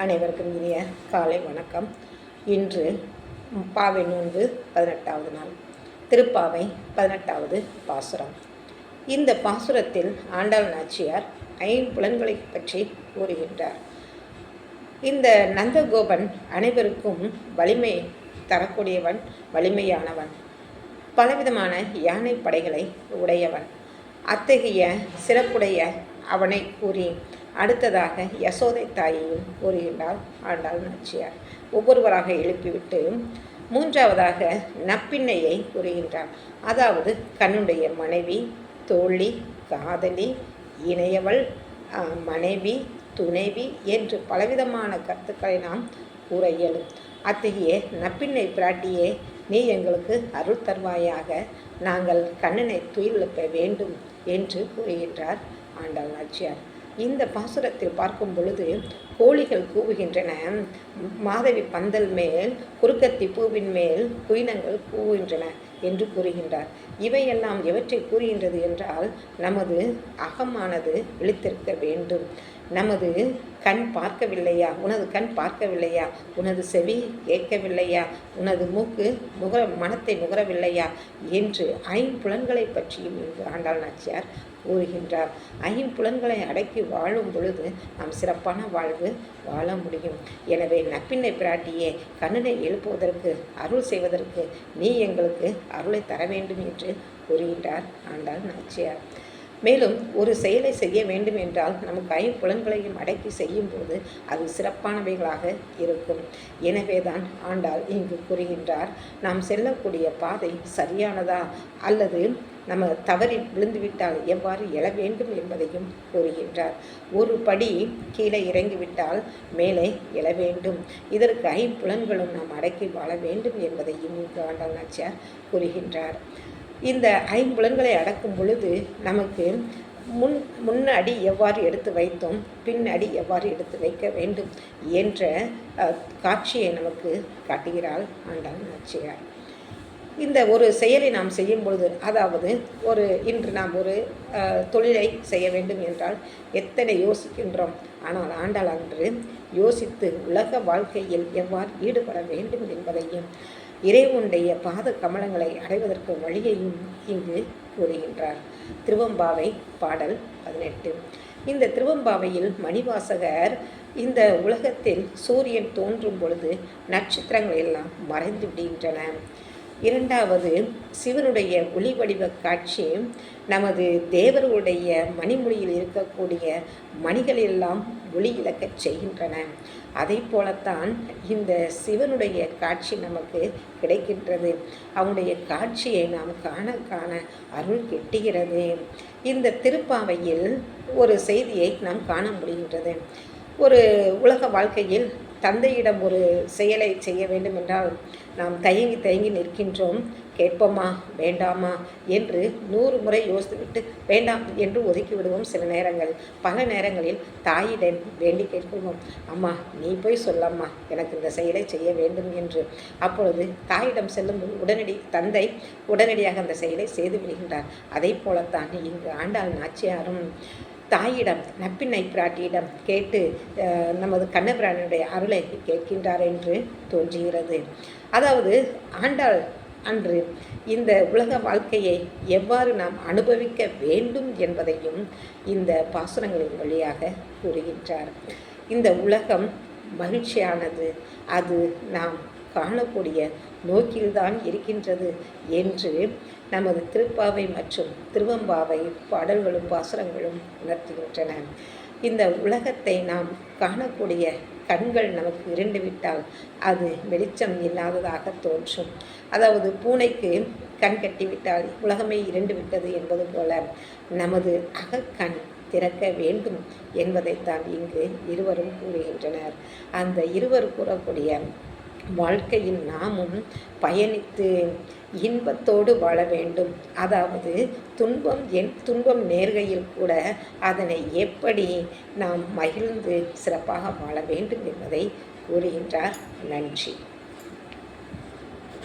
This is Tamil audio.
அனைவருக்கும் இனிய காலை வணக்கம். இன்று பாவை நோன்பு 18வது நாள், திருப்பாவை 18வது பாசுரம். இந்த பாசுரத்தில் ஆண்டாள் நாச்சியார் ஐம்புலன்களை பற்றி கூறுகின்றார். இந்த நந்தகோபன் அனைவருக்கும் வலிமை தரக்கூடியவன், வலிமையானவன், பலவிதமான யானை படைகளை உடையவன். அத்தகைய சிறப்புடைய அவனை கூறி அடுத்ததாக யசோதை தாயையும் கூறுகின்றார் ஆண்டாள் நாச்சியார். ஒவ்வொருவராக எழுப்பிவிட்டு மூன்றாவதாக நப்பிண்ணையை கூறுகின்றார். அதாவது கண்ணுடைய மனைவி, தோழி, காதலி, இணையவள், மனைவி, துணைவி என்று பலவிதமான கருத்துக்களை நாம் கூற இயலும். அத்தகைய நப்பிண்ணை பிராட்டியே, நீ எங்களுக்கு அருள் தருவாயாக, நாங்கள் கண்ணனை துயிலெழுப்ப வேண்டும் என்று கூறுகின்றார் ஆண்டாள் நாச்சியார். இந்த பாசுரத்தில் பார்க்கும் பொழுது கோழிகள் கூவுகின்றன, மாதவி பந்தல் மேல் குறுக்கத்தி பூவின் மேல் குயினங்கள் கூவுகின்றன என்று கூறுகின்றார். இவையெல்லாம் எவற்றை கூறுகின்றது என்றால், நமது அகமானது விழித்திருக்க வேண்டும். நமது கண் பார்க்கவில்லையா, உனது கண் பார்க்கவில்லையா, உனது செவி கேட்கவில்லையா, உனது மூக்கு மனத்தை நுகரவில்லையா என்று ஐம்புலன்களை பற்றியும் இங்கு ஆண்டாள் நாச்சியார் கூறுகின்றார். ஐம்புலன்களை அடக்கி வாழும் பொழுது நாம் சிறப்பான வாழ்வு வாழ முடியும். எனவே நப்பிண்ணை பிராட்டியே, கண்ணனை எழுப்புவதற்கு, அருள் செய்வதற்கு நீ எங்களுக்கு அருளை தர வேண்டும் என்று கூறுகின்றார் ஆண்டாள் நாச்சியார். மேலும் ஒரு செயலை செய்ய வேண்டும் என்றால் நமக்கு ஐம்புலன்களையும் அடக்கி செய்யும்போது அது சிறப்பானவைகளாக இருக்கும். எனவே தான் ஆண்டாள் இங்கு கூறுகின்றார், நாம் செல்லக்கூடிய பாதை சரியானதா அல்லது நம்ம தவறி விழுந்துவிட்டால் எவ்வாறு எழ வேண்டும் என்பதையும் கூறுகின்றார். ஒரு படி கீழே இறங்கிவிட்டால் மேலே எழ வேண்டும். இதற்கு ஐம்புலன்களும் நாம் அடக்கி வாழ வேண்டும் என்பதையும் இங்கு ஆண்டாள் நாச்சியார் கூறுகின்றார். இந்த ஐம்புலன்களை அடக்கும் பொழுது நமக்கு முன்னடி எவ்வாறு எடுத்து வைத்தோம், பின்னடி எவ்வாறு எடுத்து வைக்க வேண்டும் என்ற காட்சியை நமக்கு காட்டுகிறாள் ஆண்டாள் நாச்சியார். இந்த ஒரு செயலை நாம் செய்யும் பொழுது, அதாவது இன்று நாம் ஒரு தொழிலை செய்ய வேண்டும் என்றால் எத்தனை யோசிக்கின்றோம். ஆனால் ஆண்டாள் அன்று யோசித்து உலக வாழ்க்கையில் எவ்வாறு ஈடுபட வேண்டும் என்பதையும் இறைவனுடைய பாத கமலங்களை அடைவதற்கு வழியையும் இங்கு கூறுகின்றார். திருவெம்பாவை பாடல் 18. இந்த திருவெம்பாவையில் மணிவாசகர் இந்த உலகத்தில் சூரியன் தோன்றும் பொழுது நட்சத்திரங்கள் எல்லாம் மறைந்து விடுகின்றன. இரண்டாவது, சிவனுடைய ஒளி வடிவ காட்சி நமது தேவர்களுடைய மணிமொழியில் இருக்கக்கூடிய மணிகள் எல்லாம் ஒளி இழக்கச் செய்கின்றன. அதை போலத்தான் இந்த சிவனுடைய காட்சி நமக்கு கிடைக்கின்றது. அவனுடைய காட்சியை நாம் காண காண அருள் கிட்டுகிறது. இந்த திருப்பாவையில் ஒரு செய்தியை நாம் காண முடிகின்றது. ஒரு உலக வாழ்க்கையில் தந்தையிடம் ஒரு செயலை செய்ய வேண்டும் என்றால் நாம் தயங்கி நிற்கின்றோம். கேட்போமா வேண்டாமா என்று 100 முறை யோசித்துவிட்டு வேண்டாம் என்று ஒதுக்கி விடுவோம். பல நேரங்களில் தாயிடம் வேண்டி கேட்கிறோம், அம்மா நீ போய் சொல்லம்மா, எனக்கு இந்த செயலை செய்ய வேண்டும் என்று. அப்பொழுது தாயிடம் செல்லும் தந்தை உடனடியாக அந்த செயலை செய்து விடுகின்றார். அதை போலத்தான் இங்கு ஆண்டாள் நாச்சியாரும் தாயிடம், நப்பிண்ணை பிராட்டியிடம் கேட்டு நமது கண்ணபிரானுடைய அருளை கேட்கின்றார் என்று தோன்றுகிறது. அதாவது ஆண்டாள் அன்று இந்த உலக வாழ்க்கையை எவ்வாறு நாம் அனுபவிக்க வேண்டும் என்பதையும் இந்த பாசுரங்களின் வழியாக கூறுகின்றார். இந்த உலகம் மகிழ்ச்சியானது, அது நாம் காணக்கூடிய நோக்கில்தான் இருக்கின்றது என்று நமது திருப்பாவை மற்றும் திருவெம்பாவை பாடல்களும் பாசுரங்களும் உணர்த்துகின்றன. இந்த உலகத்தை நாம் காணக்கூடிய கண்கள் நமக்கு இருண்டுவிட்டால் அது வெளிச்சம் இல்லாததாக தோன்றும். அதாவது பூனைக்கு கண் கட்டிவிட்டால் உலகமே இருண்டு விட்டது என்பது போல நமது அகக்கண் திறக்க வேண்டும் என்பதைத்தான் இங்கு இருவரும் கூறுகின்றனர். அந்த இருவர் கூறக்கூடிய வாழ்க்கையில் நாமும் பயணித்து இன்பத்தோடு வாழ வேண்டும். அதாவது துன்பம் நேர்கையில் கூட அதனை எப்படி நாம் மகிழ்ந்து சிறப்பாக வாழ வேண்டும் என்பதை கூறுகின்றார். நன்றி.